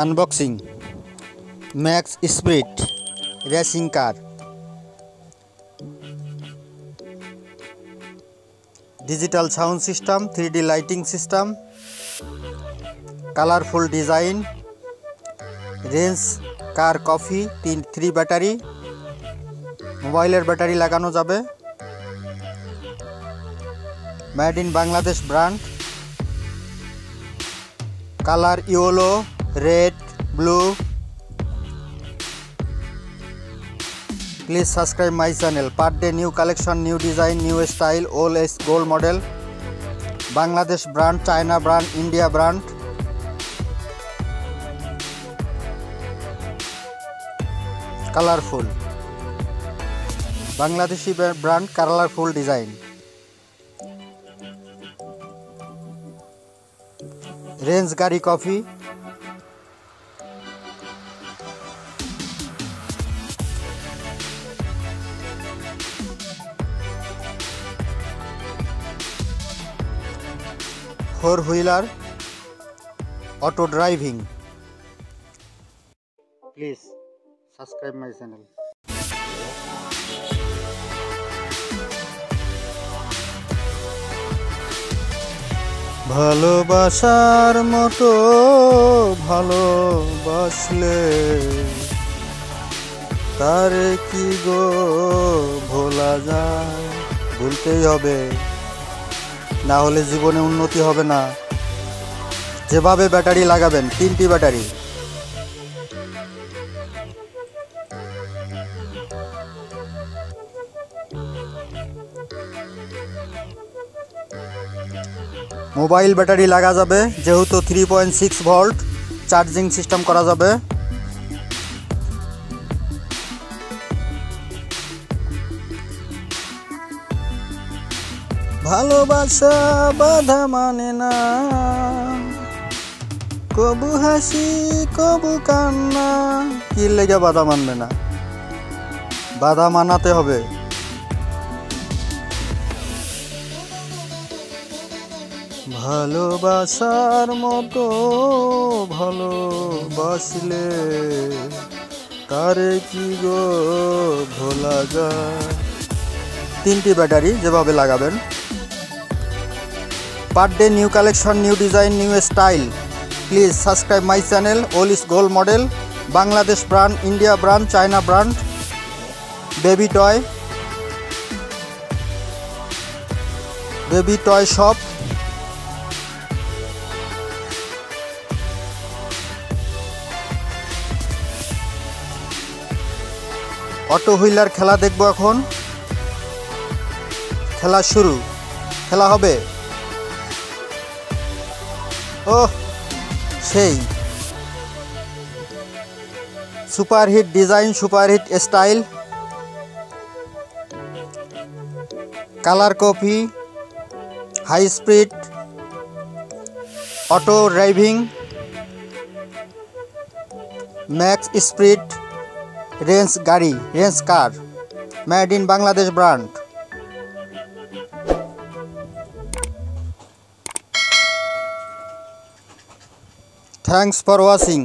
Unboxing max spirit racing car. Digital sound system, 3D lighting system, colourful design, range car copy, 3 battery, মোবাইলের battery লাগানো যাবে, made in Bangladesh brand, colour yellow, red, blue. Please subscribe my channel. Per day new collection, new design, new style, all is gold model. Bangladesh brand, China brand, India brand. Colorful. Bangladeshi brand, colorful design. Range Gari coffee. Four-wheeler, auto driving. Please subscribe my channel. ভালোবাসার মতো ভালোবাসলে তারে কি গো ভোলা যায়? ভুলতেই হবে, না হলে জীবনে উন্নতি হবে না। যেভাবে ব্যাটারি লাগাবেন, 3টি ব্যাটারি, মোবাইল ব্যাটারি লাগা যাবে, যেহেতু 3.6 ভোল্ট চার্জিং সিস্টেম করা যাবে। ভালোবাসা বাধা মানে না, কবু হাসি কবু কান্না। কি লেগে বাধা মানবে না? বাধা মানাতে হবে। ভালোবাসার মতো ভালোবাসলে তারে কি গো ভোলা যায়? 3টি ব্যাটারি যেভাবে লাগাবেন। Per day new collection, new design, new style. Please subscribe my channel. All is gold model. Bangladesh brand, India brand, China brand. Baby toy shop. Auto wheeler খেলা দেখবো এখন। খেলা শুরু, খেলা হবে। ওহ সেই superhit design, superhit style, colour copy, high speed, auto driving, max speed, range গাড়ি, range car, made in Bangladesh brand. Thanks for watching.